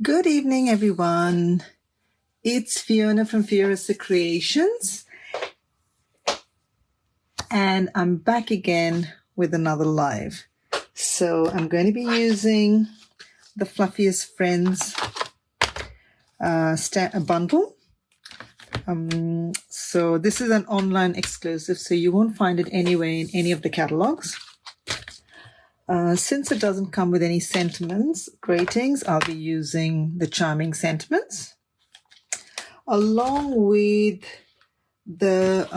Good evening, everyone. It's Fiona from Fiorissacreationa Creations, and I'm back again with another live. So I'm going to be using the Fluffiest Friends bundle. So this is an online exclusive, so you won't find it anywhere in any of the catalogs. Since it doesn't come with any sentiments, greetings, I'll be using the charming sentiments along with the,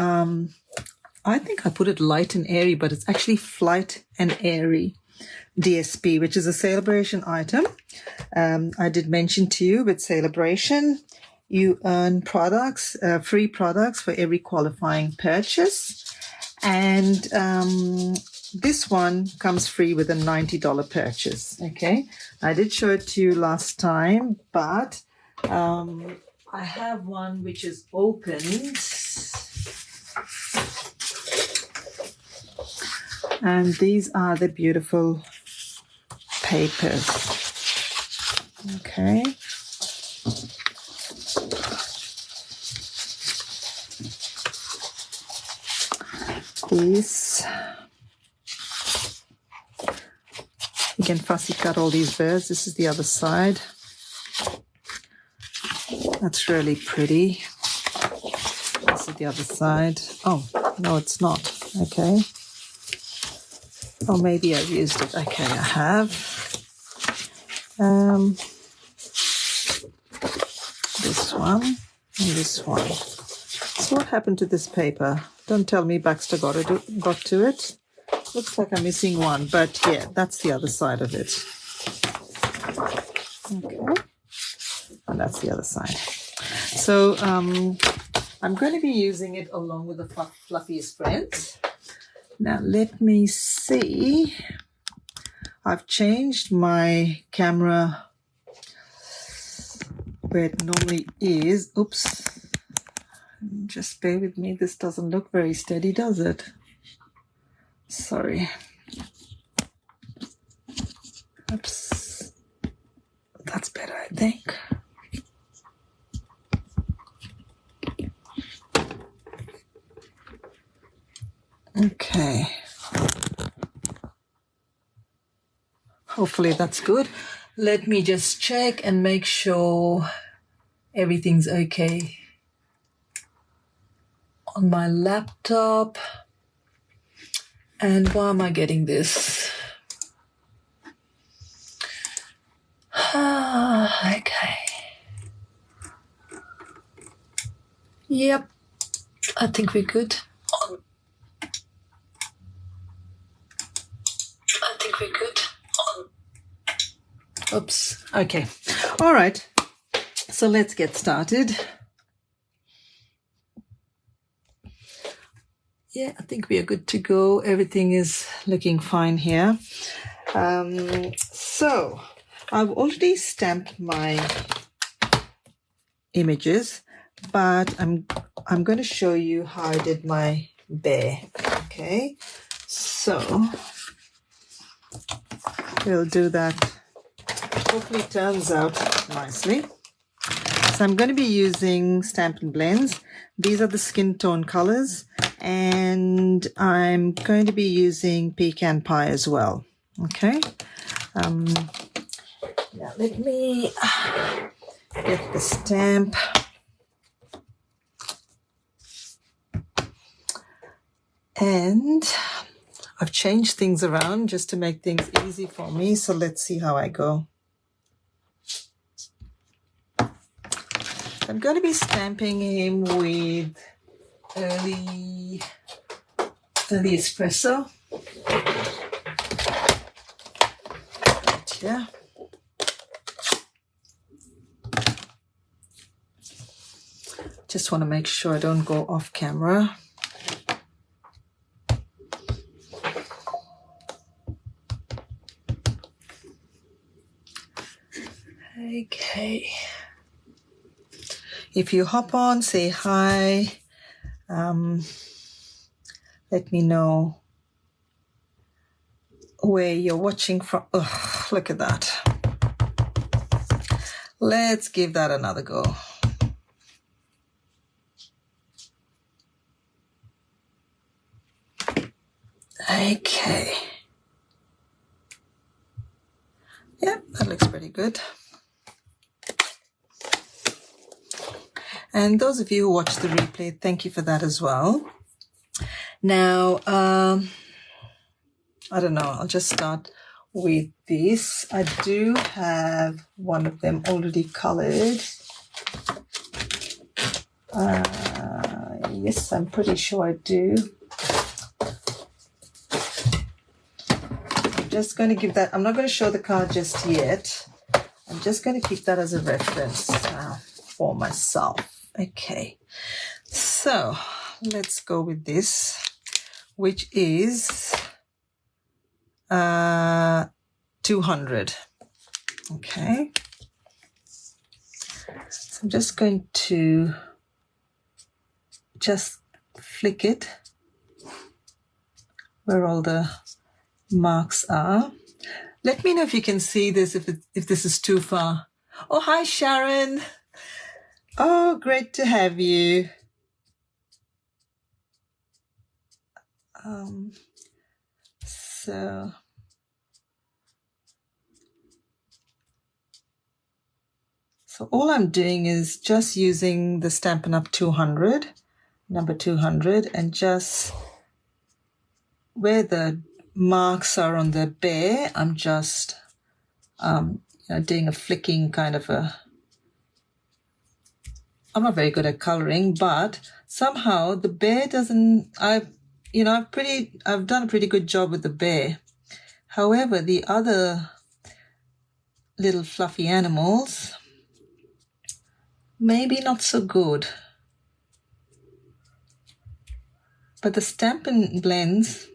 I think I put it light and airy, but it's actually Flight and Airy DSP, which is a Sale-A-Bration item. I did mention to you with Sale-A-Bration, you earn products, free products for every qualifying purchase. And this one comes free with a $90 purchase. Okay, I did show it to you last time, but I have one which is opened, and these are the beautiful papers. Okay. These, you can fussy cut all these birds. This is the other side. That's really pretty. This is the other side. Oh, no, it's not. Okay. Oh, maybe I've used it. Okay, I have. This one and this one. So what happened to this paper? Don't tell me Baxter got to it. Looks like I'm missing one, but yeah, that's the other side of it. Okay, and that's the other side. So I'm going to be using it along with the Fluffiest Friends. Now let me see. I've changed my camera where it normally is. Oops. Just bear with me. This doesn't look very steady, does it? Sorry. Oops. That's better, I think. Okay. Hopefully that's good. Let me just check and make sure everything's okay on my laptop. And why am I getting this? Okay. Yep, I think we're good. Oops. Okay. All right. So let's get started. Yeah, I think we are good to go. Everything is looking fine here. So I've already stamped my images, but I'm going to show you how I did my bear. Okay. So we'll do that. Hopefully it turns out nicely. So I'm going to be using Stampin' Blends. These are the skin tone colors, and I'm going to be using Pecan Pie as well. Okay. Now let me get the stamp. And I've changed things around just to make things easy for me. So let's see how I go. I'm going to be stamping him with early espresso. Right here. Just want to make sure I don't go off camera. Okay. If you hop on, say hi. Let me know where you're watching from. Oh, look at that. Let's give that another go. Okay. Yeah, that looks pretty good. And those of you who watch the replay, thank you for that as well. Now, I don't know, I'll just start with this. I do have one of them already colored. Yes, I'm pretty sure I do. I'm just going to give that, I'm not going to show the card just yet. I'm just going to keep that as a reference for myself. Okay, so let's go with this, which is 200. Okay, so I'm just going to just flick it where all the marks are. Let me know if you can see this, if this is too far. Oh, hi, Sharon. Oh, great to have you. So all I'm doing is just using the Stampin' Up 200, number 200, and just where the marks are on the bear, I'm just doing a flicking kind of a. I'm not very good at coloring, but somehow the bear doesn't. I've done a pretty good job with the bear. However, the other little fluffy animals, maybe not so good. But the Stampin' blends.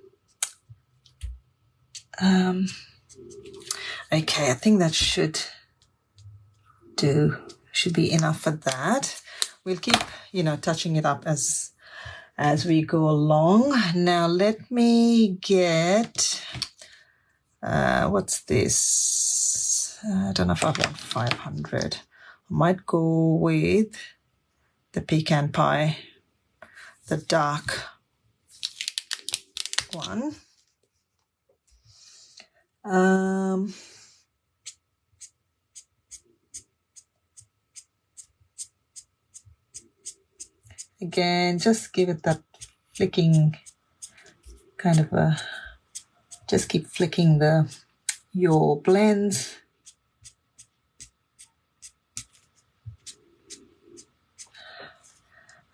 Okay, I think that should be enough for that. We'll keep, touching it up as we go along. Now let me get, what's this? I don't know if I've got 500. I might go with the pecan pie, the dark one. Again, just give it that flicking kind of just keep flicking your blends.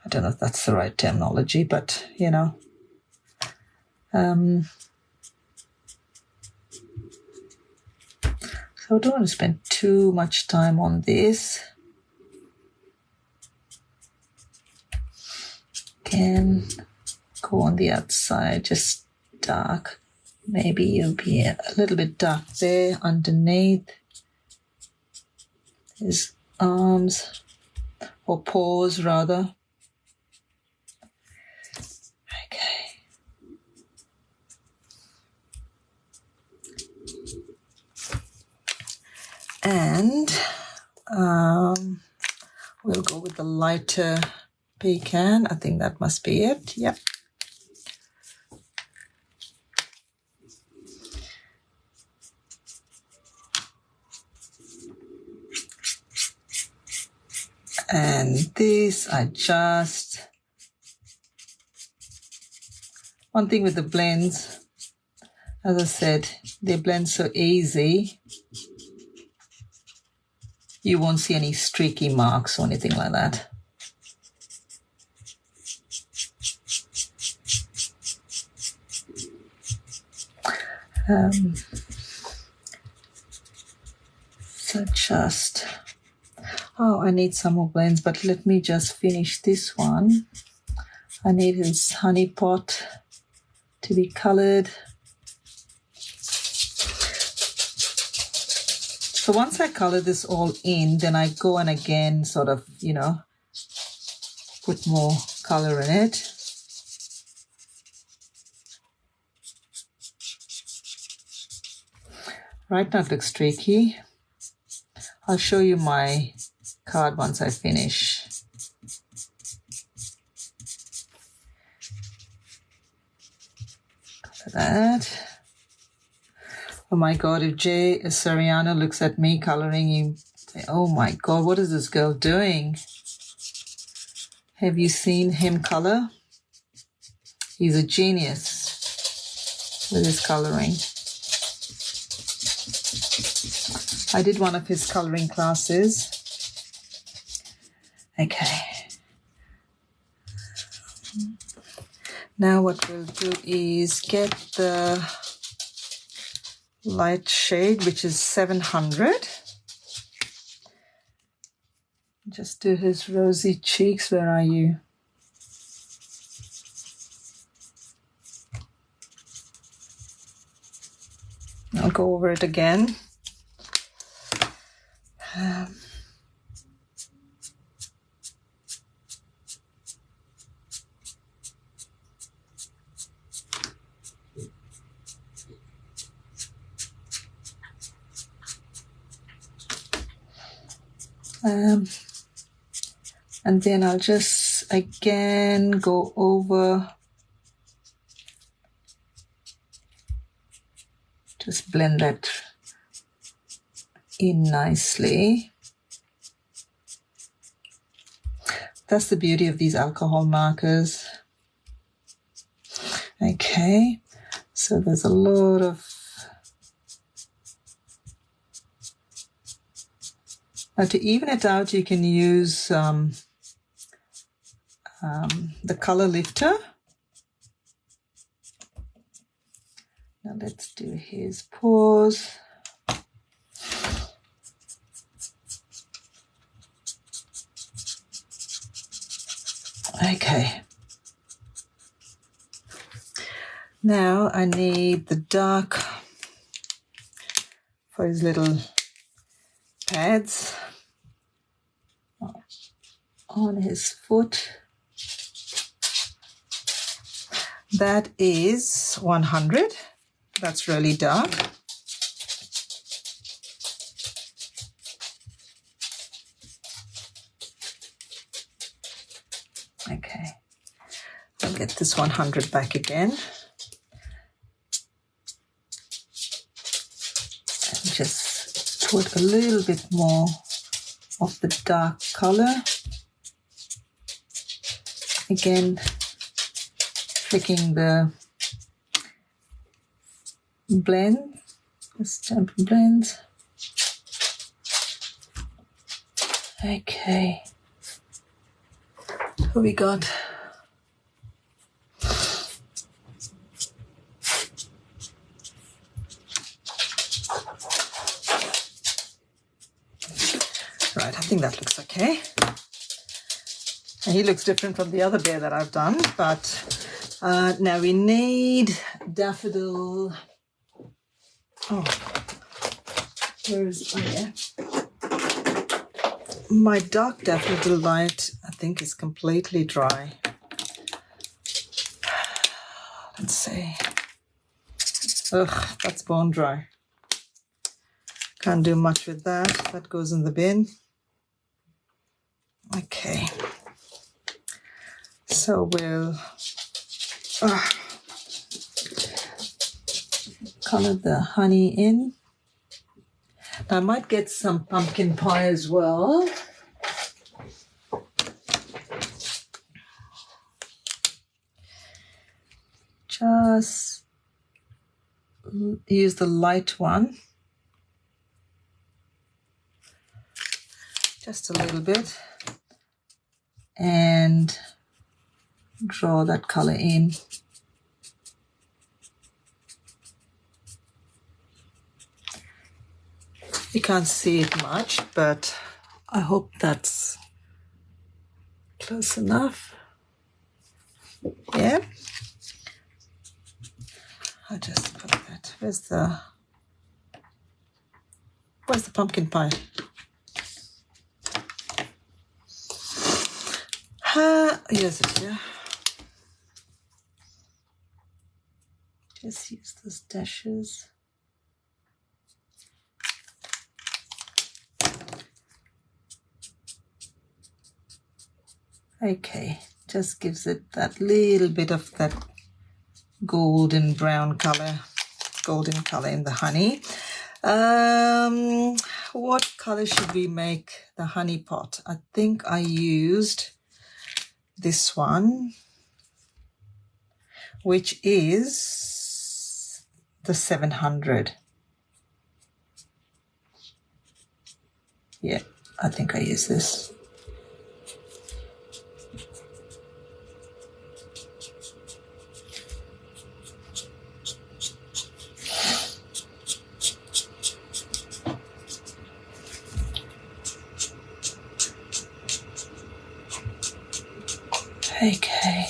I don't know if that's the right terminology, but so I don't want to spend too much time on this. Can go on the outside, just dark. Maybe you'll be a little bit dark there underneath his arms, or paws rather. Okay. And we'll go with the lighter pecan. I think that must be it. Yep. And this, one thing with the blends, as I said, they blend so easy. You won't see any streaky marks or anything like that. So just, I need some more blends, but let me just finish this one. I need his honey pot to be colored. So once I color this all in, then I go and again sort of, put more color in it. Right now it looks streaky. I'll show you my card once I finish. Look at that. Oh my God, if Jay Sariano looks at me coloring, you say, oh my God, what is this girl doing? Have you seen him color? He's a genius with his coloring. I did one of his coloring classes. Okay. Now what we'll do is get the light shade, which is 700. Just do his rosy cheeks. Where are you? I'll go over it again. And then I'll just again go over, just blend that in nicely. That's the beauty of these alcohol markers. Okay, so there's a lot of to even it out, you can use the color lifter. Now let's do his paws. Okay. Now I need the dark for his little pads on his foot. That is 100. That's really dark. Okay, I'll get this 100 back again. And just put a little bit more of the dark color. Again, flicking the blend, the Stampin' blends. Okay, who we got? Right, I think that looks okay. And he looks different from the other bear that I've done, but now we need daffodil. Oh, where is, oh yeah. My dark daffodil light, I think, is completely dry. Let's see. Ugh, that's bone dry. Can't do much with that. That goes in the bin. Okay. So we'll color the honey in. I might get some pumpkin pie as well. Just use the light one. Just a little bit. And draw that color in. You can't see it much, but I hope that's close enough. Yeah. I'll just put that. Where's the pumpkin pie? Here's it, yeah. Just use those dashes. Okay, just gives it that little bit of that golden brown color, golden color in the honey. What color should we make the honey pot? I think I used this one, which is the 700. Yeah, I think I use this. Okay.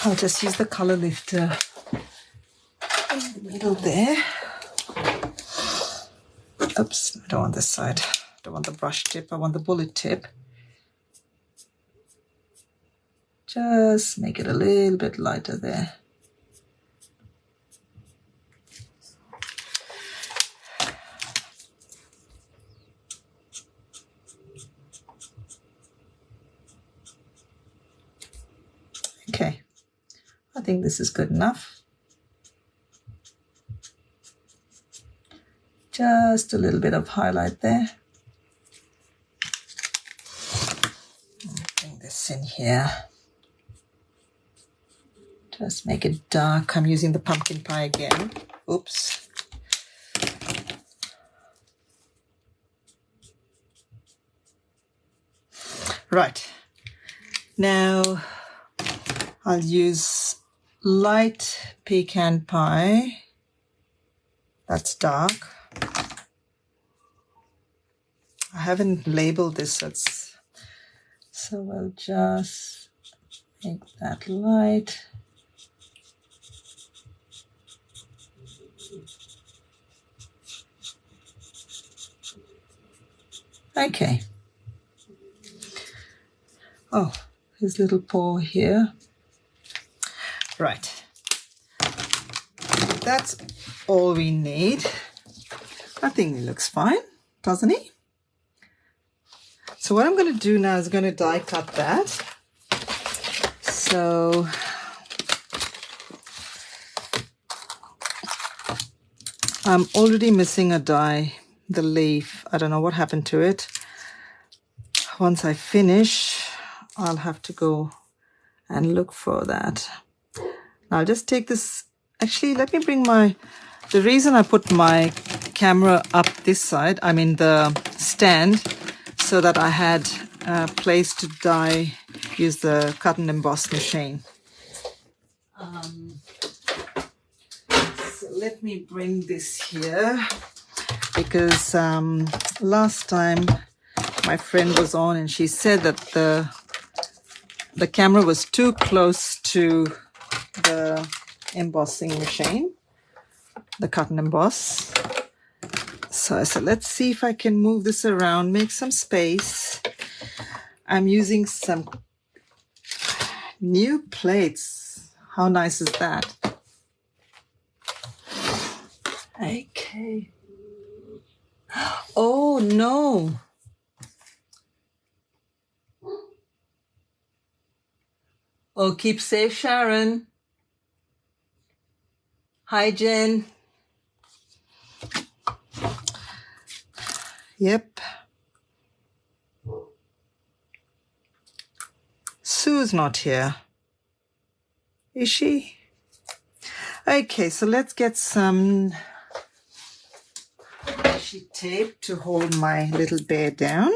I'll just use the color lifter in the middle there. Oops, I don't want this side. I don't want the brush tip, I want the bullet tip. Just make it a little bit lighter there. Okay, I think this is good enough. Just a little bit of highlight there. Bring this in here. Just make it dark. I'm using the pumpkin pie again. Oops. Right. Now I'll use light pecan pie. That's dark. I haven't labeled this, so I'll just make that light. Okay. Oh, his little paw here. Right. That's all we need. I think he looks fine, doesn't he? So what I'm going to do now is going to die cut that. So I'm already missing a die, the leaf. I don't know what happened to it. Once I finish, I'll have to go and look for that. I'll just take this. Actually, let me bring the reason I put my camera up this side, I mean the stand, so that I had a place to use the cut and emboss machine. So let me bring this here, because last time my friend was on and she said that the camera was too close to the embossing machine, the cut and emboss. So I said, let's see if I can move this around, make some space. I'm using some new plates. How nice is that? Okay. Oh no. Oh, keep safe, Sharon. Hi, Jen. Yep. Sue's not here. Is she? Okay, so let's get some sheet tape to hold my little bear down.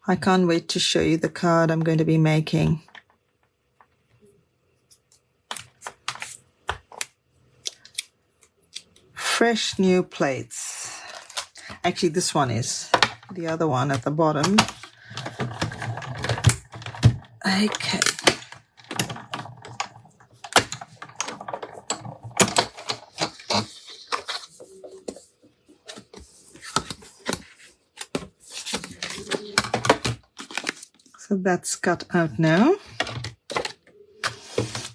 I can't wait to show you the card I'm going to be making. Fresh new plates. Actually, this one is. The other one at the bottom. Okay. So that's cut out now.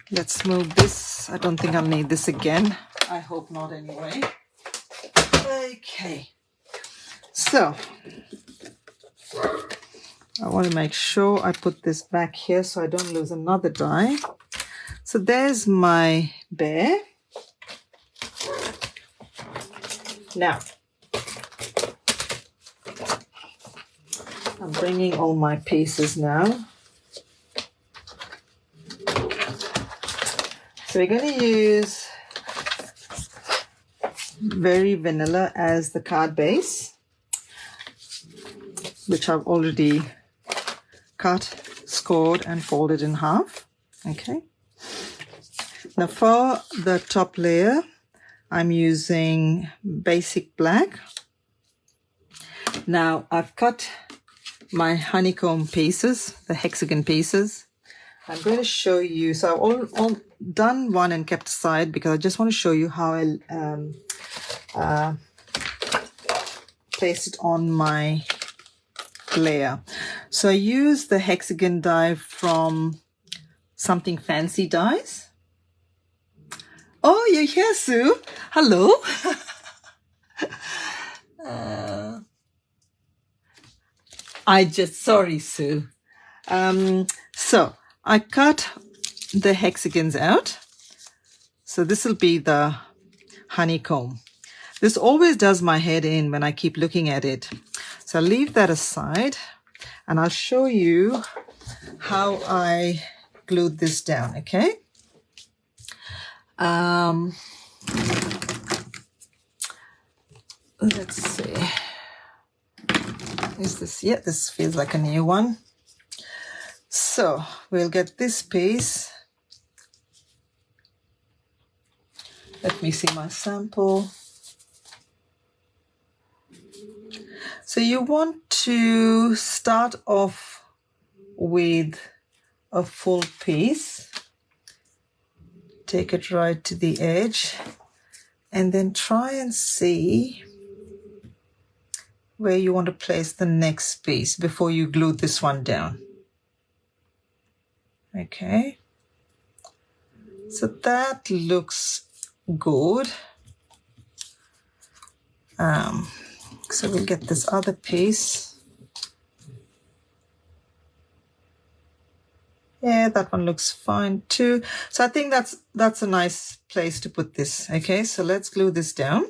Let's move this. I don't think I'll need this again. I hope not anyway. Okay. So I want to make sure I put this back here so I don't lose another die. So there's my bear. Now, I'm bringing all my pieces now. So we're going to use Very Vanilla as the card base, which I've already cut, scored, and folded in half. Okay. Now for the top layer, I'm using Basic Black. Now I've cut my honeycomb pieces, the hexagon pieces. I'm going to show you, so I've all done one and kept aside because I just want to show you how I place it on my layer. So I use the hexagon die from Something Fancy Dies. Oh, you're here, Sue. Hello. Sorry, Sue. So I cut the hexagons out. So this will be the honeycomb. This always does my head in when I keep looking at it. So I'll leave that aside and I'll show you how I glued this down, okay? Let's see. Is this, yeah, this feels like a new one. So we'll get this piece. Let me see my sample. So you want to start off with a full piece. Take it right to the edge and then try and see where you want to place the next piece before you glue this one down. Okay, so that looks good. So we'll get this other piece. Yeah, that one looks fine too. So I think that's a nice place to put this. Okay, so let's glue this down.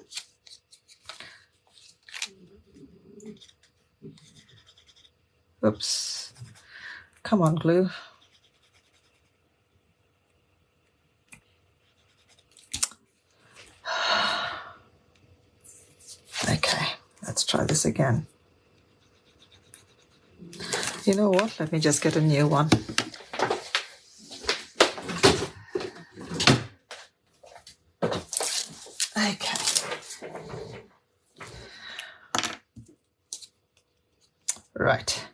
Oops. Come on, glue. Okay, let's try this again. You know what? Let me just get a new one. Okay. Right.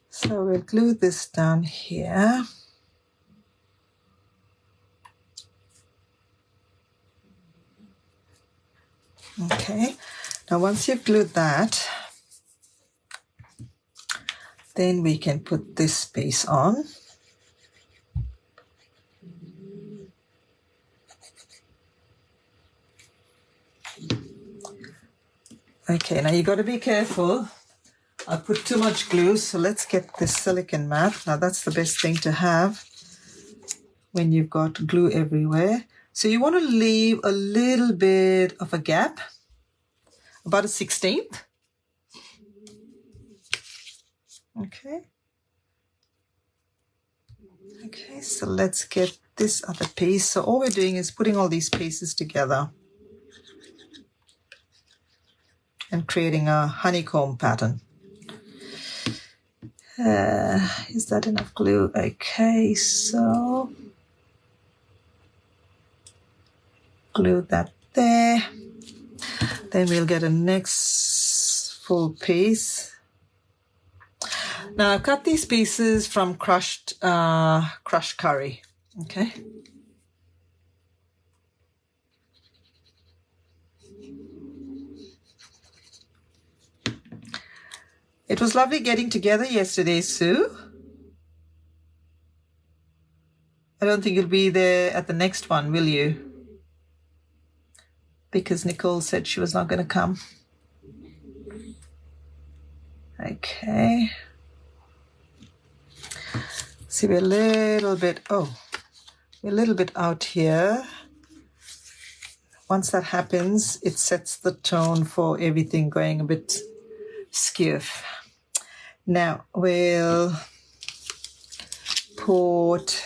So we'll glue this down here. Okay, now once you've glued that, then we can put this piece on. Okay, now you got to be careful. I put too much glue, so let's get this silicone mat. Now that's the best thing to have when you've got glue everywhere. So you want to leave a little bit of a gap, about a 1/16. Okay. Okay, so let's get this other piece. So all we're doing is putting all these pieces together and creating a honeycomb pattern. Is that enough glue? Okay, so glue that there. Then we'll get a next full piece. Now I've cut these pieces from crushed curry. Okay. It was lovely getting together yesterday, Sue. I don't think you'll be there at the next one, will you? Because Nicole said she was not going to come. Okay. See, we're a little bit out here. Once that happens, it sets the tone for everything going a bit skiff. Now we'll put,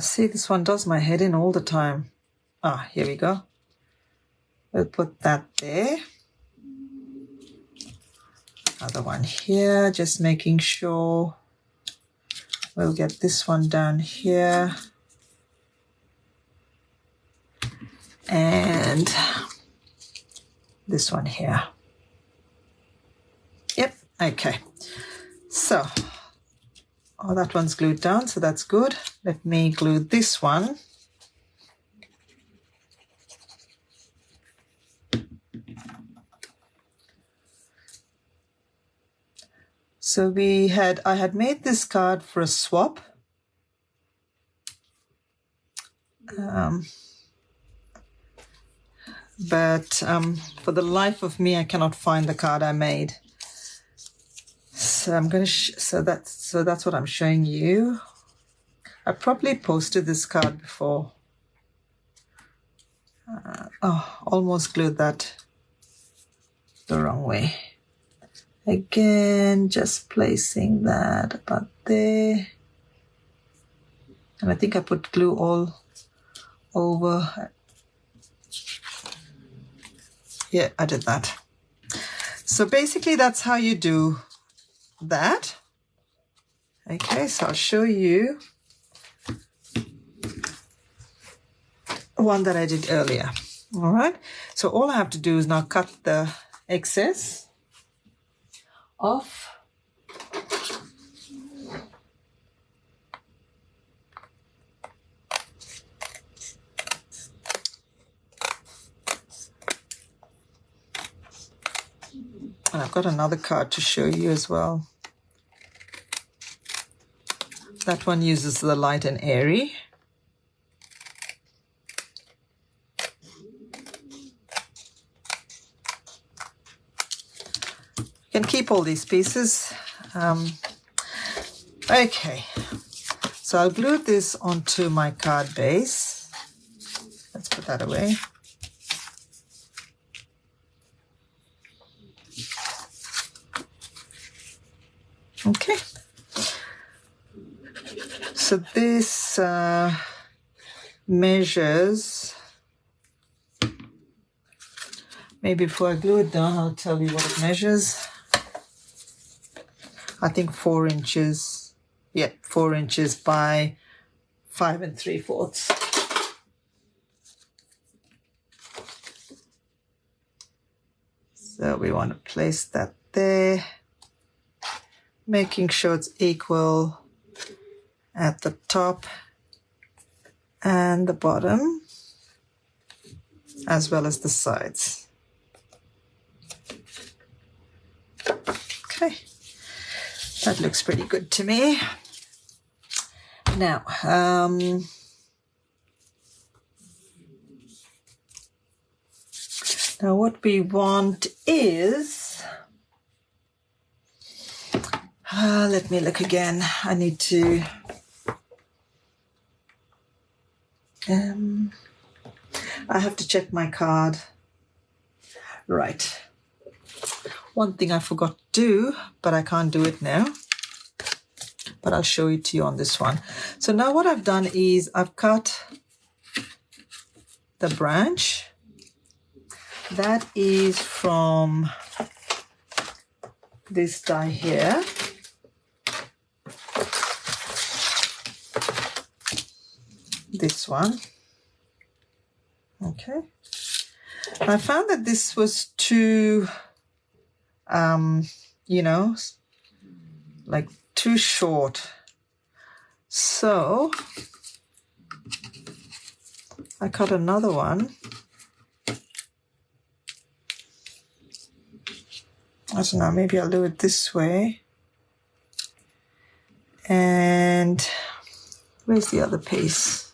see, this one does my head in all the time. Ah, here we go. We'll put that there. Other one here, just making sure. We'll get this one down here. And this one here. Yep, okay. So, oh, that one's glued down, so that's good. Let me glue this one. So I had made this card for a swap. But for the life of me, I cannot find the card I made. So I'm going to so that's what I'm showing you. I probably posted this card before. Almost glued that the wrong way. Again, just placing that about there. And I think I put glue all over. Yeah, I did that. So basically that's how you do that. Okay, so I'll show you one that I did earlier. All right, so all I have to do is now cut the excess off. And I've got another card to show you as well. That one uses the light and airy. You can keep all these pieces. Okay, so I'll glue this onto my card base. Let's put that away. Okay, so this measures, maybe before I glue it down, I'll tell you what it measures. I think 4 inches, yeah, 4 inches by 5 3/4. So we want to place that there. Making sure it's equal at the top and the bottom, as well as the sides. Okay, that looks pretty good to me. Now, what we want is, let me look again. I need to, I have to check my card. Right. One thing I forgot to do, but I can't do it now. But I'll show it to you on this one. So now what I've done is I've cut the branch. That is from this die here. This one. Okay. I found that this was too, you know, like too short. So I cut another one. I don't know, maybe I'll do it this way. And where's the other piece?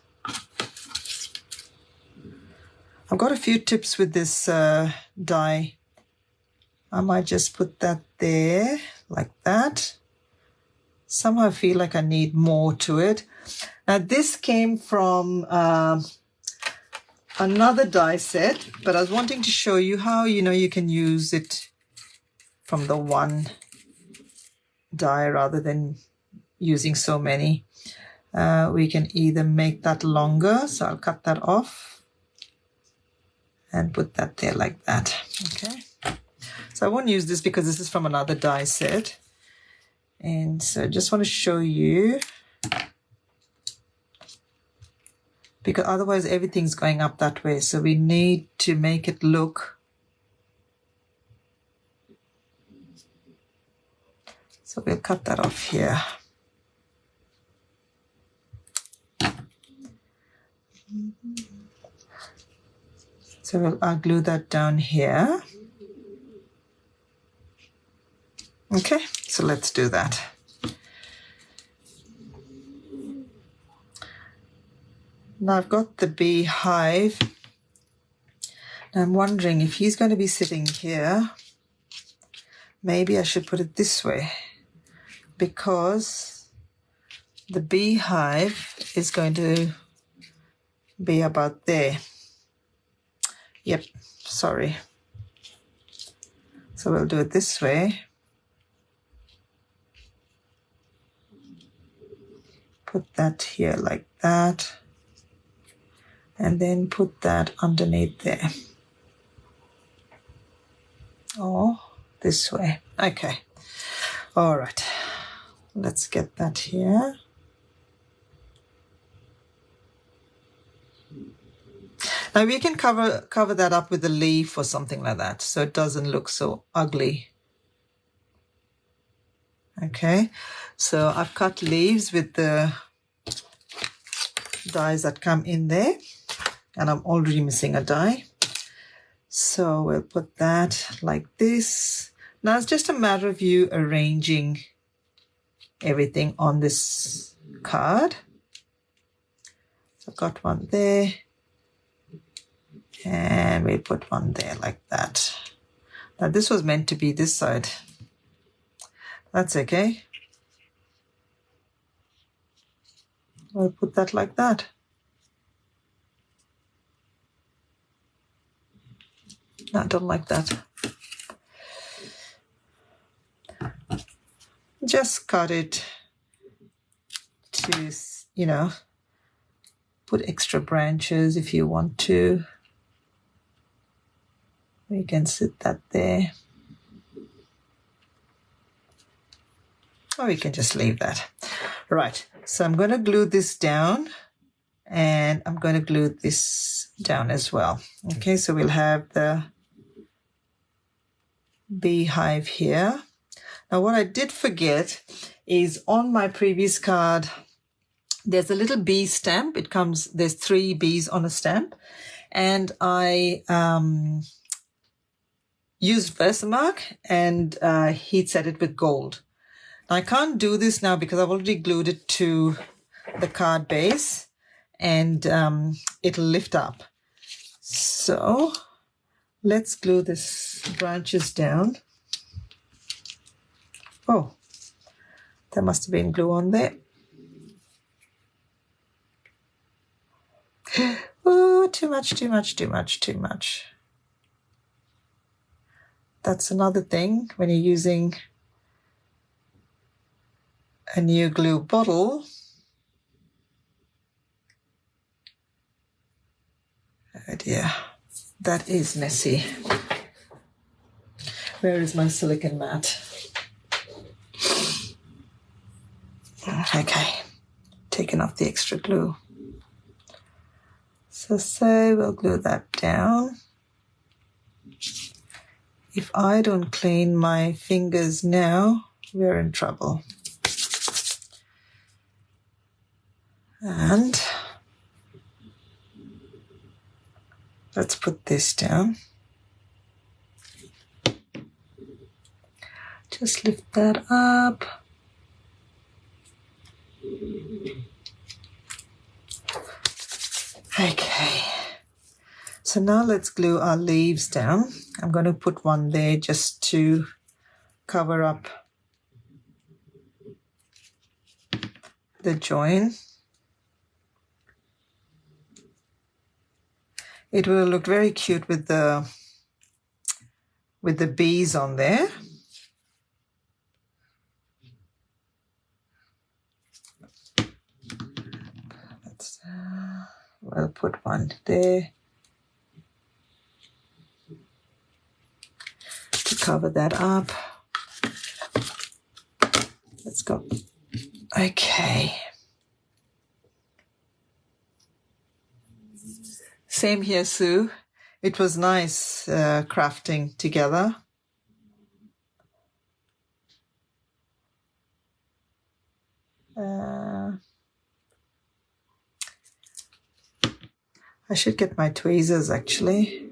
I've got a few tips with this die. I might just put that there, like that. Somehow I feel like I need more to it. Now this came from another die set, but I was wanting to show you how, you can use it from the one die rather than using so many. We can either make that longer, so I'll cut that off and put that there like that. Okay, so I won't use this because this is from another die set, and so I just want to show you, because otherwise everything's going up that way, so we need to make it look. So we'll cut that off here. So I'll glue that down here. Okay, so let's do that. Now I've got the beehive. Now I'm wondering if he's going to be sitting here, maybe I should put it this way, because the beehive is going to be about there. Yep, sorry. So we'll do it this way. Put that here like that. And then put that underneath there. Or this way. Okay. All right. Let's get that here. Now we can cover that up with a leaf or something like that, so it doesn't look so ugly. Okay, so I've cut leaves with the dies that come in there, and I'm already missing a die. So we'll put that like this. Now it's just a matter of you arranging everything on this card. So I've got one there. And we put one there like that. Now this was meant to be this side. That's okay. We'll put that like that. No, I don't like that. Just cut it to, put extra branches if you want to. We can sit that there. Or we can just leave that. Right, so I'm going to glue this down, and I'm going to glue this down as well. Okay, so we'll have the beehive here. Now what I did forget is on my previous card, there's a little bee stamp. There's 3 bees on a stamp, and I used Versamark and heat set it with gold. Now, I can't do this now because I've already glued it to the card base, and it'll lift up. So let's glue this branches down. Oh, there must have been glue on there. Oh, too much. That's another thing when you're using a new glue bottle. Oh dear, that is messy. Where is my silicone mat? Okay, taking off the extra glue. So we'll glue that down. If I don't clean my fingers now, we're in trouble. And let's put this down. Just lift that up. Okay. So now let's glue our leaves down. I'm going to put one there just to cover up the join. It will look very cute with the bees on there. We'll put one there to cover that up. Let's go. Okay. Same here, Sue. It was nice crafting together. I should get my tweezers actually.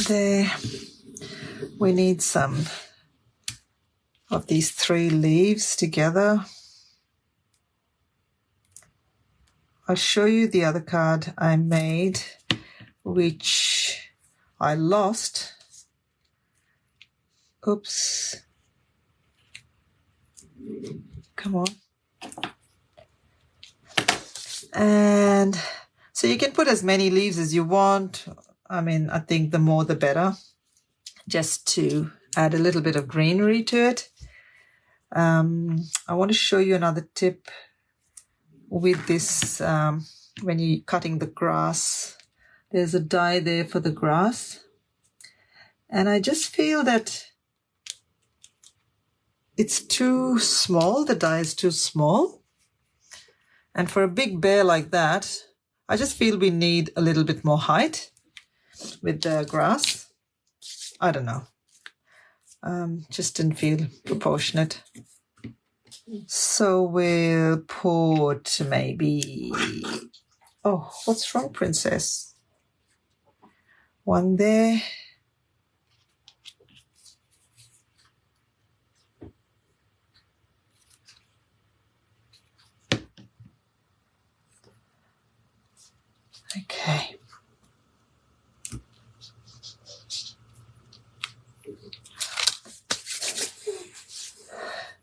There. We need some of these 3 leaves together. I'll show you the other card I made, which I lost. Oops. Come on. And so you can put as many leaves as you want. I mean, I think the more the better, just to add a little bit of greenery to it. I want to show you another tip with this. When you're cutting the grass, there's a die there for the grass. And I just feel that it's too small. The die is too small. And for a big bear like that, I just feel we need a little bit more height with the grass. I don't know. Just didn't feel proportionate. So we'll put maybe... Oh, what's wrong, princess? One there. Okay.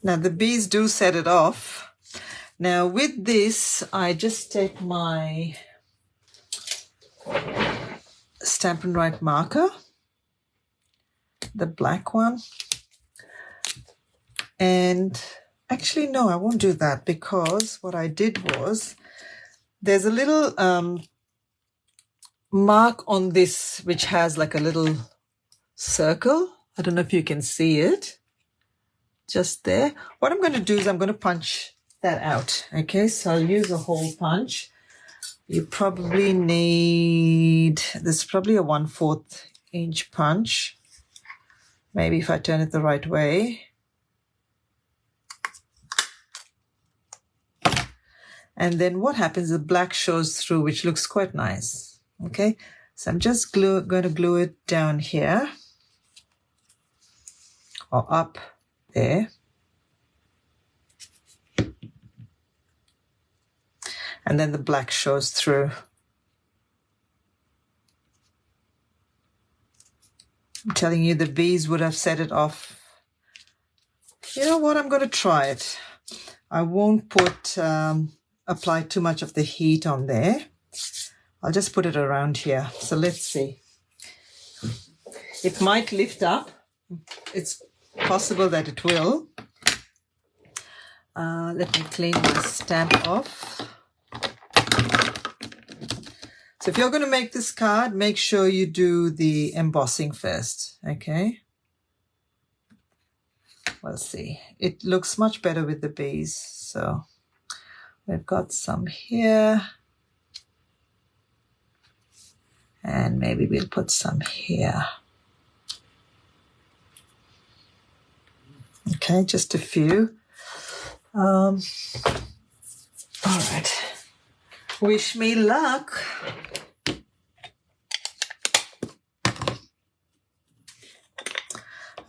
Now the bees do set it off. Now with this, I just take my Stampin' Right marker, the black one. And actually, no, I won't do that, because what I did was, there's a little mark on this which has like a little circle. I don't know if you can see it. Just there. What I'm going to do is I'm going to punch that out. Okay, so I'll use a hole punch. You probably need, this is probably a 1/4 inch punch. Maybe if I turn it the right way. And then what happens, the black shows through, which looks quite nice. Okay, so I'm just going to glue it down here. Or up there. And then the black shows through. I'm telling you, the bees would have set it off. You know what? I'm going to try it. I won't put apply too much of the heat on there. I'll just put it around here. So let's see. It might lift up. It's possible that it will. Let me clean my stamp off. So if you're going to make this card, make sure you do the embossing first, okay? We'll see. It looks much better with the bees. So we've got some here. And maybe we'll put some here. Okay, just a few. All right. Wish me luck.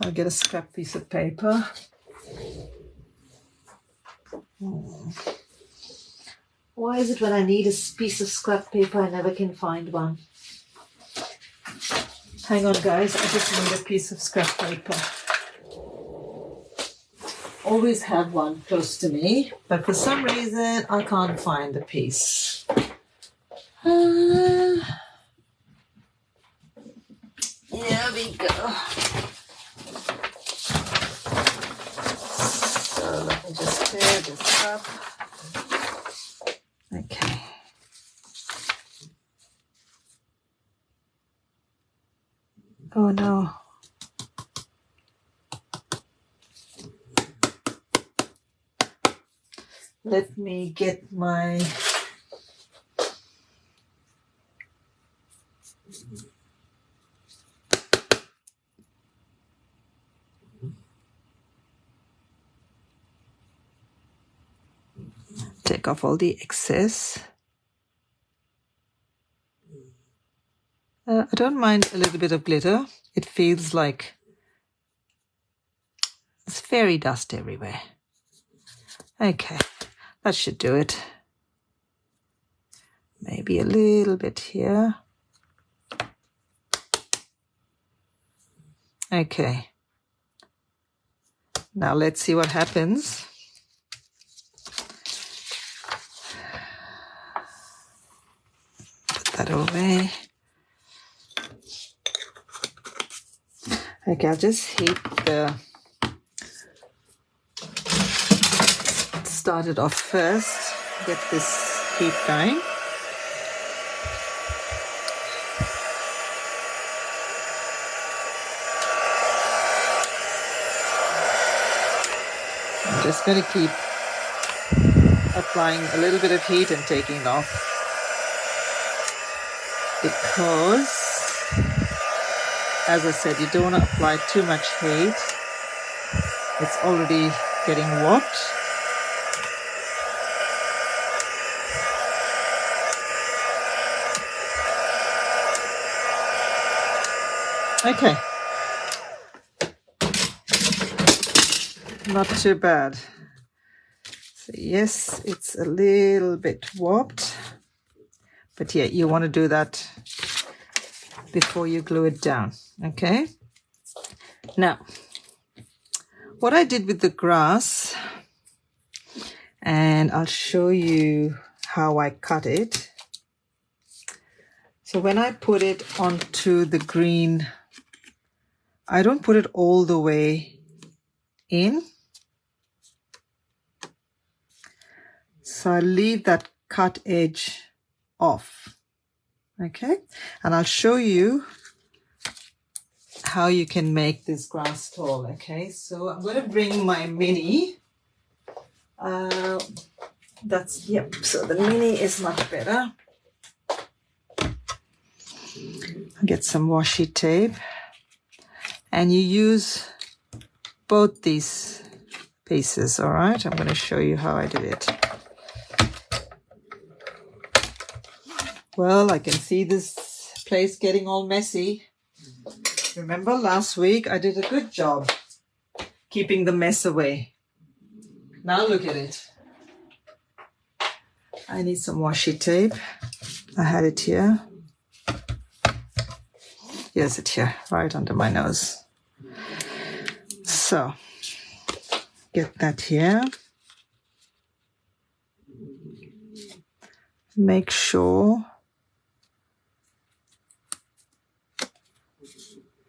I'll get a scrap piece of paper. Why is it when I need a piece of scrap paper, I never can find one? Hang on, guys. I just need a piece of scrap paper. Always have one close to me, but for some reason I can't find a piece. Here we go. So let me just tear this up. Okay. Oh no. Let me get my take off all the excess. I don't mind a little bit of glitter. It feels like there's fairy dust everywhere. Okay, that should do it. Maybe a little bit here. Okay. Now let's see what happens. Put that away. Okay, I'll just heat the start it off first. Get this heat going. I'm just going to keep applying a little bit of heat and taking it off, because, as I said, you don't want to apply too much heat. It's already getting warped. Okay. Not too bad. So yes, it's a little bit warped, but yeah, you want to do that before you glue it down. Okay. Now, what I did with the grass, and I'll show you how I cut it. So when I put it onto the green, I don't put it all the way in. So I leave that cut edge off. Okay, and I'll show you how you can make this grass tall. Okay, so I'm going to bring my mini. So the mini is much better. Get some washi tape, and you use both these pieces. All right, I'm going to show you how I did it. Well, I can see this place getting all messy. Remember last week I did a good job keeping the mess away. Now look at it. I need some washi tape. I had it here. Here's it here, right under my nose. So, get that here. Make sure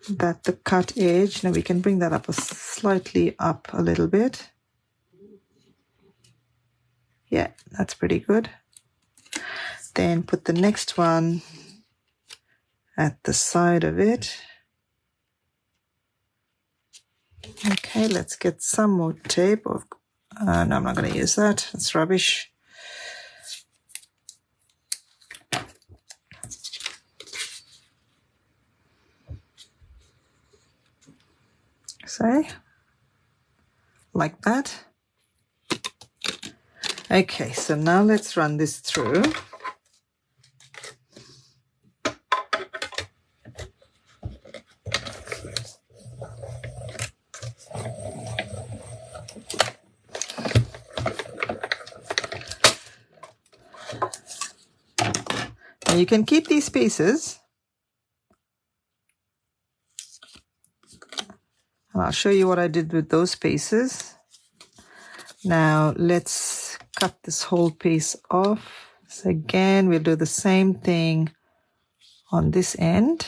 that the cut edge, now we can bring that up slightly up a little bit. Yeah, that's pretty good. Then put the next one at the side of it. Okay, let's get some more tape. No, I'm not going to use that. That's rubbish. So, like that. Okay, so now let's run this through. you can keep these pieces. And I'll show you what I did with those pieces. Now let's cut this whole piece off. So again, we'll do the same thing on this end.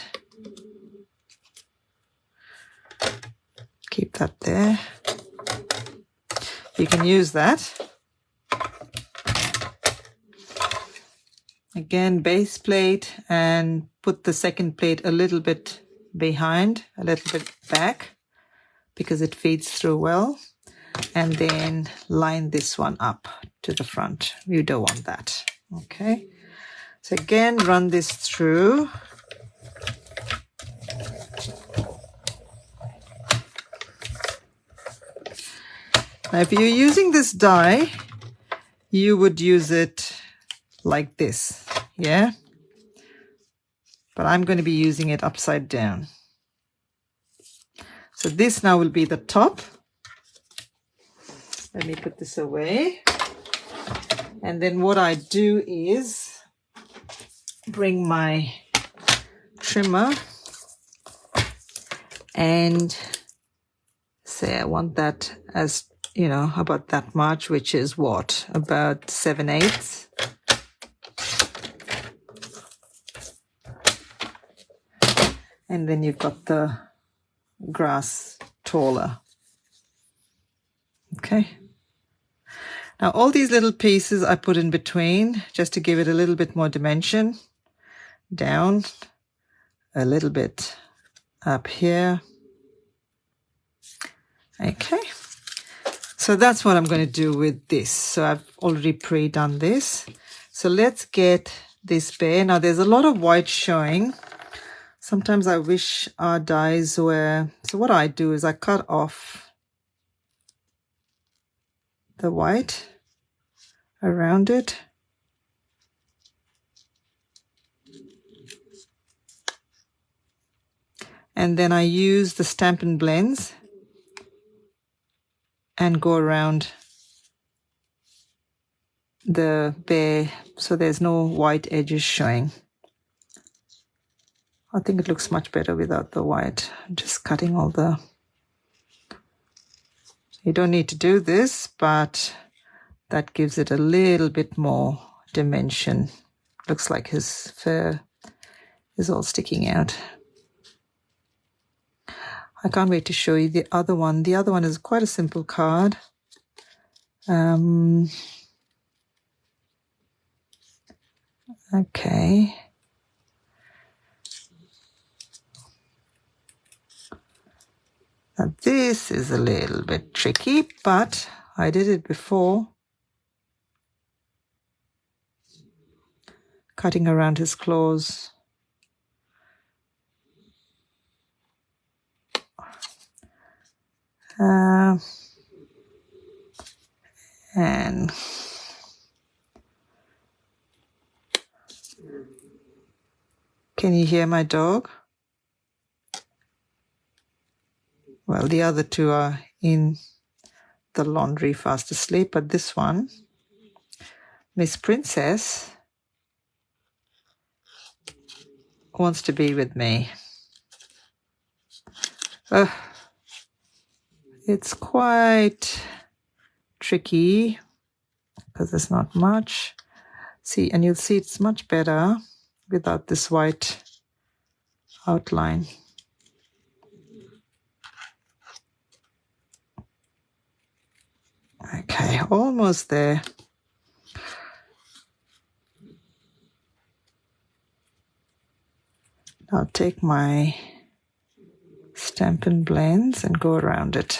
Keep that there. You can use that. Again, base plate, and put the second plate a little bit behind, a little bit back, because it feeds through well. And then line this one up to the front. You don't want that. Okay. So again, run this through. Now, if you're using this die, you would use it like this, yeah? But I'm going to be using it upside down. So this now will be the top. Let me put this away. And then what I do is bring my trimmer and say I want that as, you know, about that much, which is what? About 7/8. And then you've got the grass taller. Okay. Now all these little pieces I put in between just to give it a little bit more dimension. Down, a little bit up here. Okay. So that's what I'm going to do with this. So I've already pre-done this. So let's get this bare. Now there's a lot of white showing. Sometimes I wish our dies were, so what I do is I cut off the white around it. And then I use the Stampin' Blends and go around the bare so there's no white edges showing. I think it looks much better without the white. Just cutting all the... You don't need to do this, but that gives it a little bit more dimension. Looks like his fur is all sticking out. I can't wait to show you the other one. The other one is quite a simple card. Okay. Now this is a little bit tricky, but I did it before. Cutting around his claws. And can you hear my dog? Well, the other two are in the laundry fast asleep, but this one, Miss Princess, wants to be with me. It's quite tricky because there's not much. See, and you'll see it's much better without this white outline. Okay, almost there. I'll take my Stampin' Blends and go around it.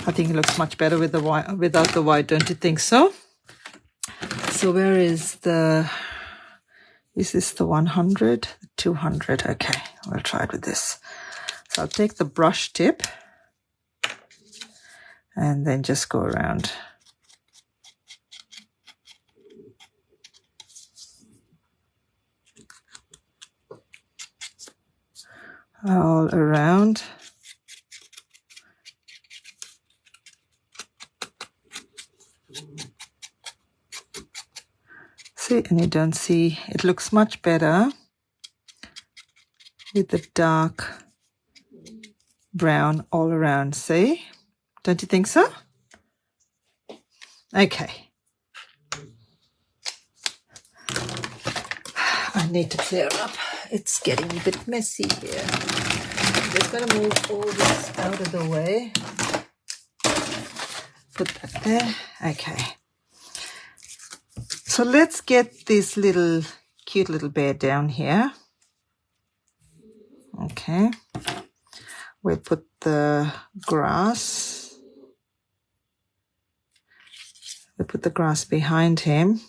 I think it looks much better with the white, without the white, don't you think so? So where is the, is this the 100? 200, okay, we'll try it with this. So I'll take the brush tip and then just go around. All around. See, and you don't see, it looks much better with the dark brown all around. See? Don't you think so? Okay. I need to clear up. It's getting a bit messy here. I'm just going to move all this out of the way. Put that there. Okay. So let's get this little cute little bear down here. Okay. We'll put the grass. We'll put the grass behind him.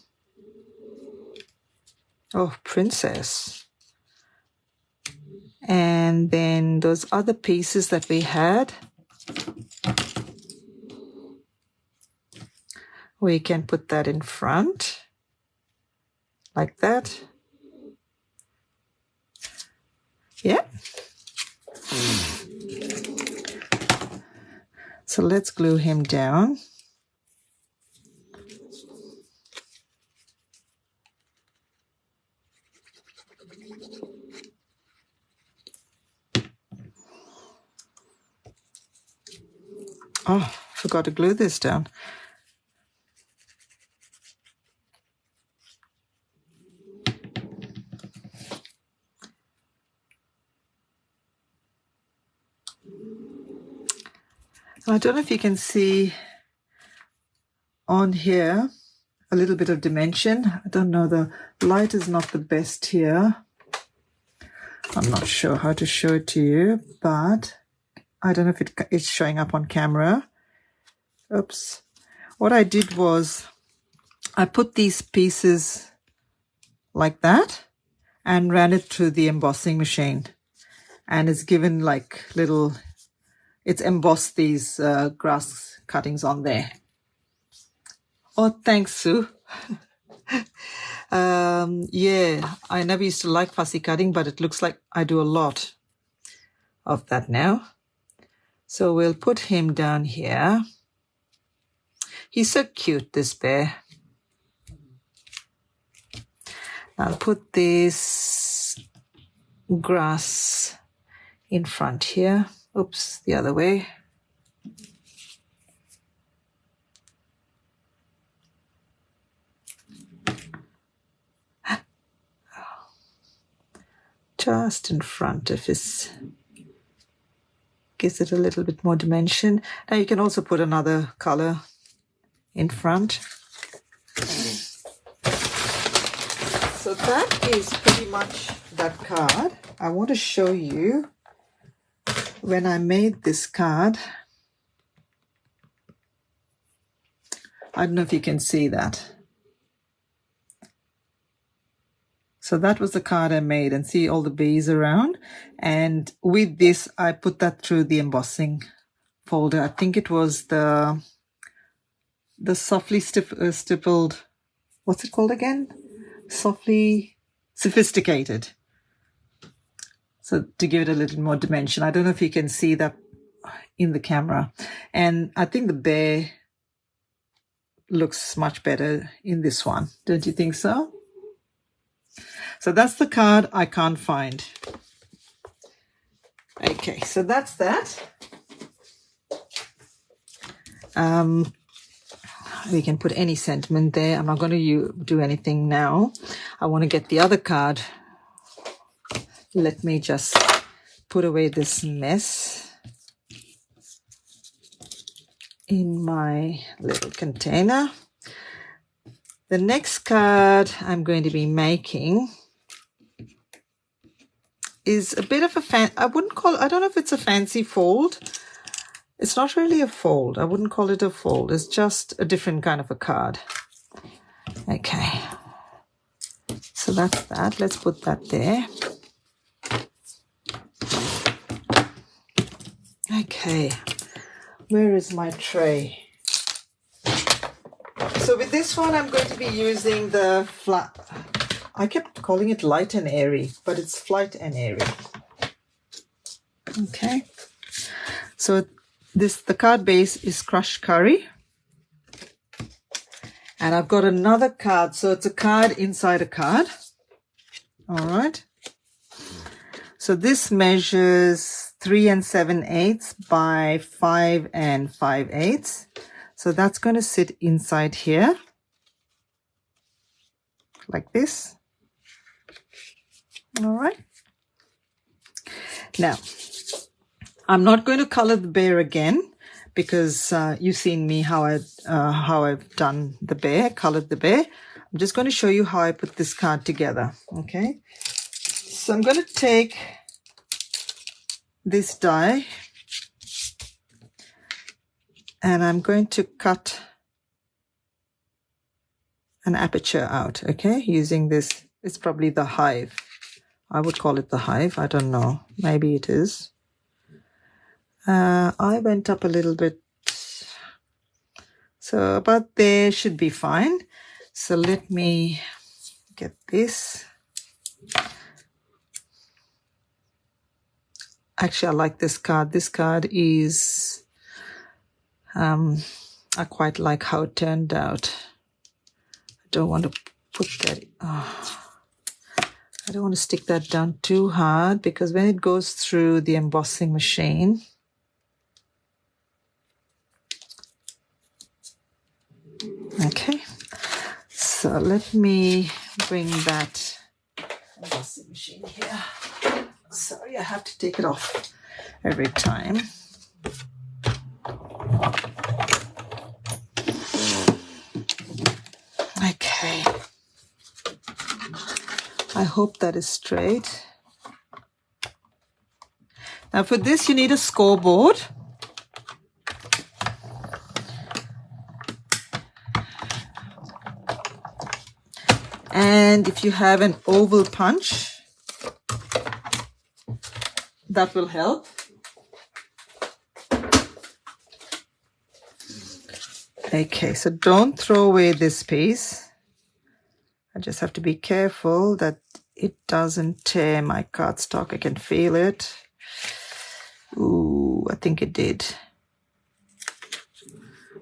Oh, princess. And then those other pieces that we had, we can put that in front, like that. Yeah. So let's glue him down. Oh, forgot to glue this down. I don't know if you can see on here a little bit of dimension. I don't know, the light is not the best here. I'm not sure how to show it to you, but I don't know if it's showing up on camera. Oops. What I did was I put these pieces like that and ran it through the embossing machine. And it's given like little, it's embossed these grass cuttings on there. Oh, thanks, Sue. Yeah, I never used to like fussy cutting, but it looks like I do a lot of that now. So we'll put him down here. He's so cute, this bear. I'll put this grass in front here. Oops, the other way. Just in front of his, gives it a little bit more dimension. Now you can also put another color in front. So that is pretty much that card. I want to show you when I made this card. I don't know if you can see that. So that was the card I made, and see all the bees around. And with this, I put that through the embossing folder. I think it was the softly stippled, what's it called again? Softly sophisticated. So to give it a little more dimension. I don't know if you can see that in the camera. And I think the bear looks much better in this one. Don't you think so? So that's the card I can't find. Okay, so that's that. We can put any sentiment there. I'm not going to do anything now. I want to get the other card. Let me just put away this mess in my little container. The next card I'm going to be making is a bit of a I don't know if it's a fancy fold. It's not really a fold. I wouldn't call it a fold. It's just a different kind of a card. Okay. So that's that. Let's put that there. Okay. Where is my tray? So with this one, I'm going to be using the I kept calling it Light and Airy, but it's Flight and Airy. Okay. So the card base is crushed curry. And I've got another card. So it's a card inside a card. All right. So this measures 3 7/8 by 5 5/8. So that's going to sit inside here like this. All right. Now, I'm not going to color the bear again because you've seen me how I've done the bear, colored the bear. I'm just going to show you how I put this card together. Okay. So I'm going to take this die and I'm going to cut an aperture out, okay, using this. It's probably the hive. I would call it the hive. I don't know. Maybe it is. I went up a little bit. So about there should be fine. So let me get this. Actually, I like this card. This card is, I quite like how it turned out. I don't want to put that, I don't want to stick that down too hard because when it goes through the embossing machine, okay. So let me bring that embossing machine here. Sorry, I have to take it off every time. Okay. I hope that is straight. Now for this, you need a scoreboard. And if you have an oval punch, that will help. Okay, so don't throw away this piece. I just have to be careful that it doesn't tear my cardstock. I can feel it. Ooh, I think it did.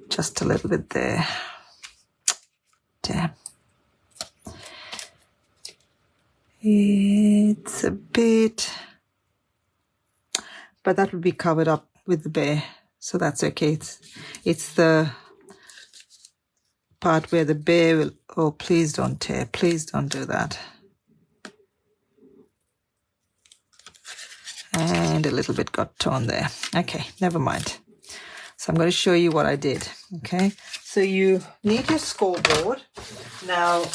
Just a little bit there. Damn. It's a bit, but that will be covered up with the bear, so that's okay. It's the part where the bear will, oh, please don't tear, please don't do that. And a little bit got torn there. Okay, never mind. So I'm going to show you what I did. Okay, so you need your scoreboard. Now,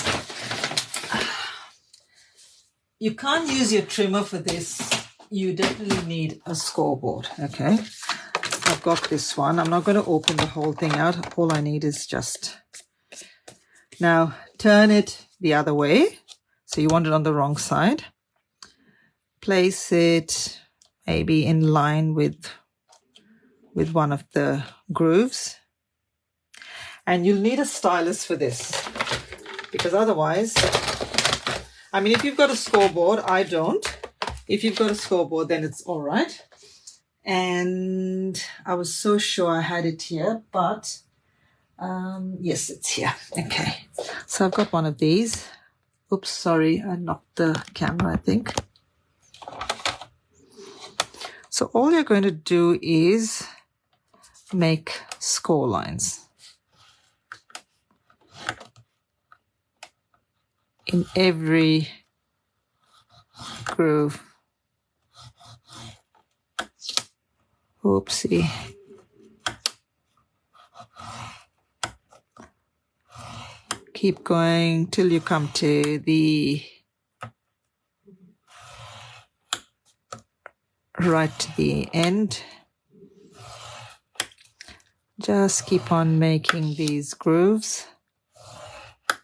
you can't use your trimmer for this. You definitely need a scoreboard, okay? I've got this one. I'm not going to open the whole thing out. All I need is just... Now, turn it the other way. So you want it on the wrong side. Place it maybe in line with one of the grooves. And you'll need a stylus for this. Because otherwise... I mean, if you've got a scoreboard, I don't. If you've got a scoreboard, then it's all right. And I was so sure I had it here, but yes, it's here. Okay. So I've got one of these. Oops, sorry, I knocked the camera, I think. So all you're going to do is make score lines in every groove. Oopsie. Keep going till you come to the right to the end. Just keep on making these grooves.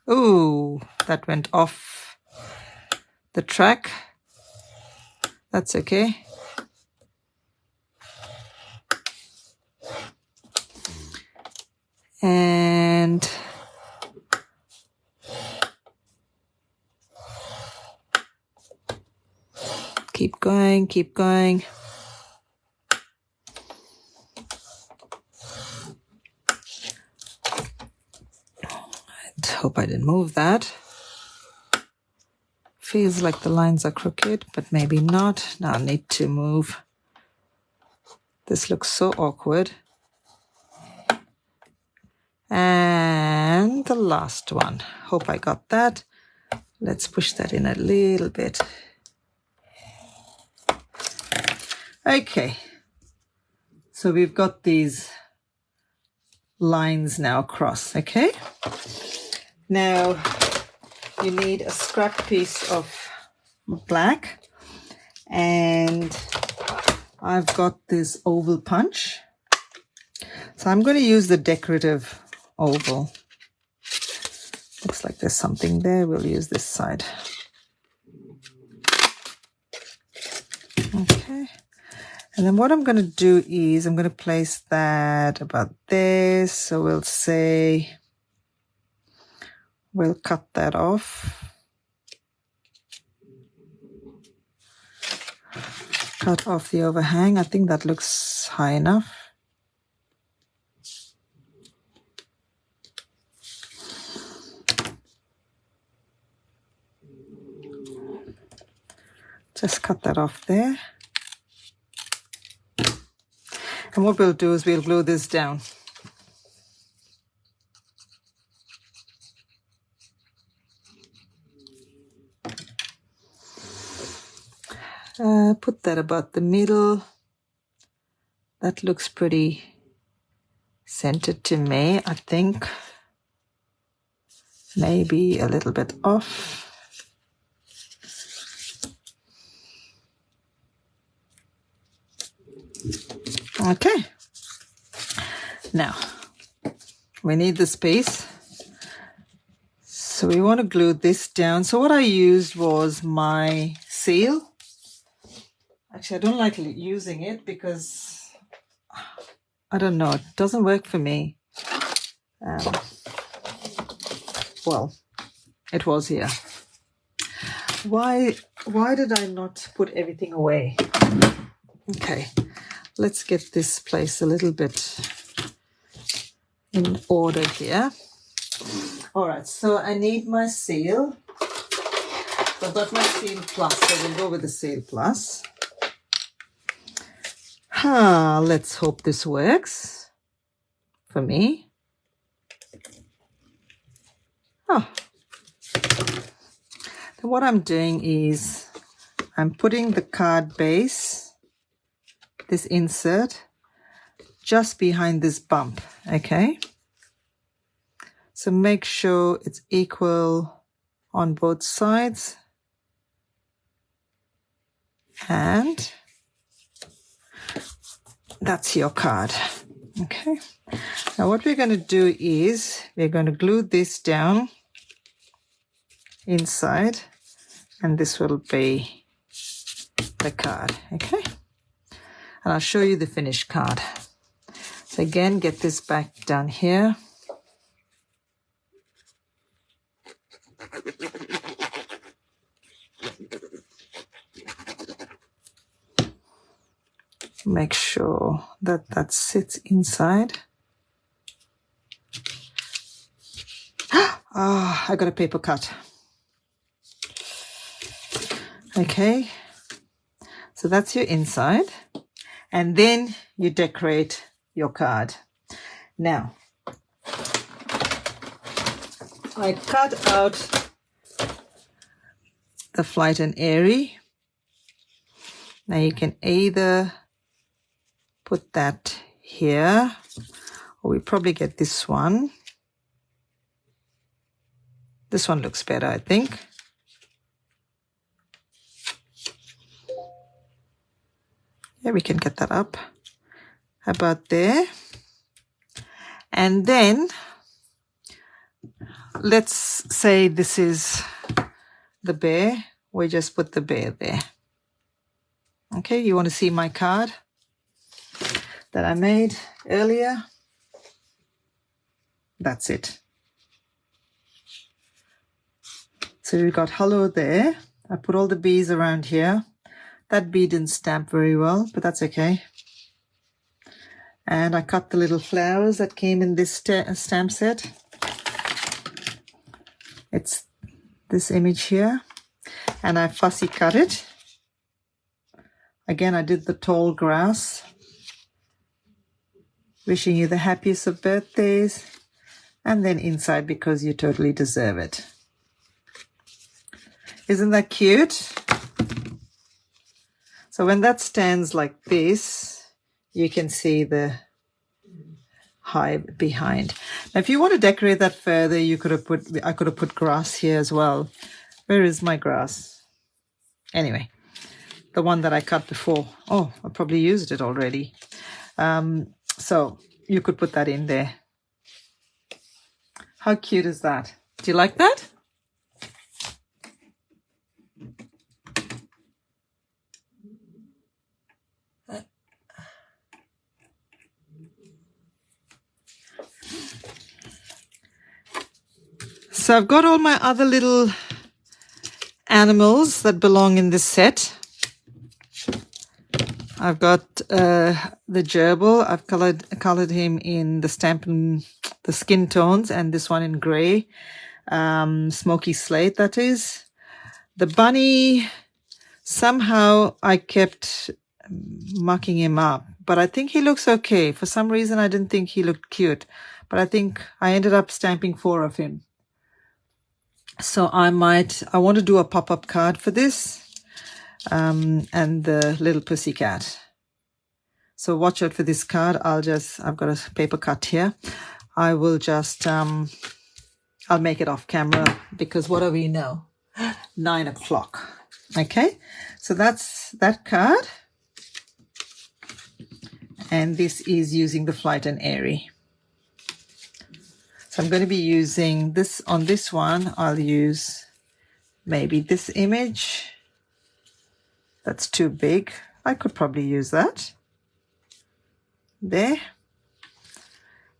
Ooh, that went off the track. That's okay. And keep going, keep going. hope I didn't move that. Feels like the lines are crooked, but maybe not. Now I need to move. This looks so awkward. And the last one. Hope I got that. Let's push that in a little bit. Okay. So we've got these lines now across, okay? Now you need a scrap piece of black, and I've got this oval punch. So I'm going to use the decorative oval. Looks like there's something there. We'll use this side. Okay. And then what I'm going to do is I'm going to place that about this. So we'll say, we'll cut that off. Cut off the overhang. I think that looks high enough. Just cut that off there. And what we'll do is we'll glue this down. Put that about the middle. That looks pretty centered to me, I think. Maybe a little bit off. Okay. Now, we need the space. So we want to glue this down. So what I used was my seal. Actually, I don't like using it because, I don't know, it doesn't work for me. Well, it was here. Why did I not put everything away? Okay, let's get this place a little bit in order here. All right, so I need my seal. I've got my Seal Plus, so we'll go with the Seal Plus. Let's hope this works for me. Then what I'm doing is I'm putting the card base, this insert, just behind this bump, okay? So make sure it's equal on both sides. And that's your card, okay? Now what we're going to do is we're going to glue this down inside, and this will be the card, okay? And I'll show you the finished card. So again, get this back down here. Make sure that that sits inside. I got a paper cut. Okay, so that's your inside. And then you decorate your card. Now, I cut out the Flight and Airy. Now you can either put that here, or we probably get this one. This one looks better, I think. Yeah, we can get that up about there. And then let's say this is the bear. We just put the bear there. Okay, you want to see my card that I made earlier? That's it. So we've got hello there. I put all the bees around here. That bee didn't stamp very well, but that's okay. And I cut the little flowers that came in this stamp set. It's this image here, and I fussy cut it. Again, I did the tall grass. Wishing you the happiest of birthdays. And then inside, because you totally deserve it. Isn't that cute? So when that stands like this, you can see the hive behind. Now, if you want to decorate that further, I could have put grass here as well. Where is my grass? Anyway, the one that I cut before. Oh, I probably used it already. So you could put that in there. How cute is that? Do you like that? So I've got all my other little animals that belong in this set. I've got the gerbil. I've colored him in the the skin tones, and this one in gray, smoky slate, that is. The bunny, somehow I kept mucking him up, but I think he looks okay. For some reason, I didn't think he looked cute, but I think I ended up stamping 4 of him. So I want to do a pop-up card for this, and the little pussycat. So watch out for this card. I've got a paper cut here. I will just, I'll make it off camera, because what do we know? 9 o'clock. Okay. So that's that card. And this is using the Flight and Airy. So I'm going to be using this on this one. I'll use maybe this image. That's too big. I could probably use that. There.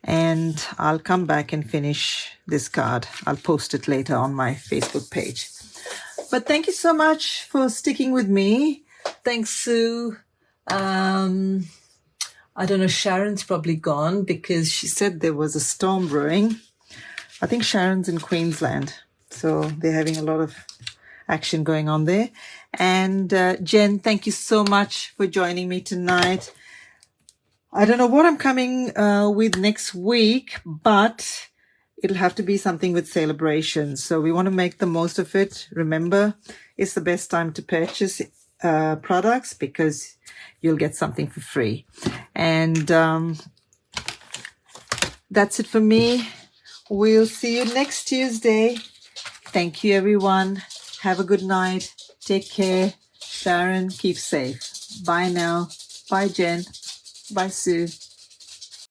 And I'll come back and finish this card. I'll post it later on my Facebook page. But thank you so much for sticking with me. Thanks, Sue. I don't know, Sharon's probably gone because she said there was a storm brewing. I think Sharon's in Queensland, so they're having a lot of action going on there. And Jen, thank you so much for joining me tonight. I don't know what I'm coming with next week, but it'll have to be something with Sale-A-Bration. So we want to make the most of it. Remember, it's the best time to purchase products because you'll get something for free. And that's it for me. We'll see you next Tuesday. Thank you, everyone. Have a good night. Take care. Sharon, keep safe. Bye now. Bye, Jen. Bye, Sue.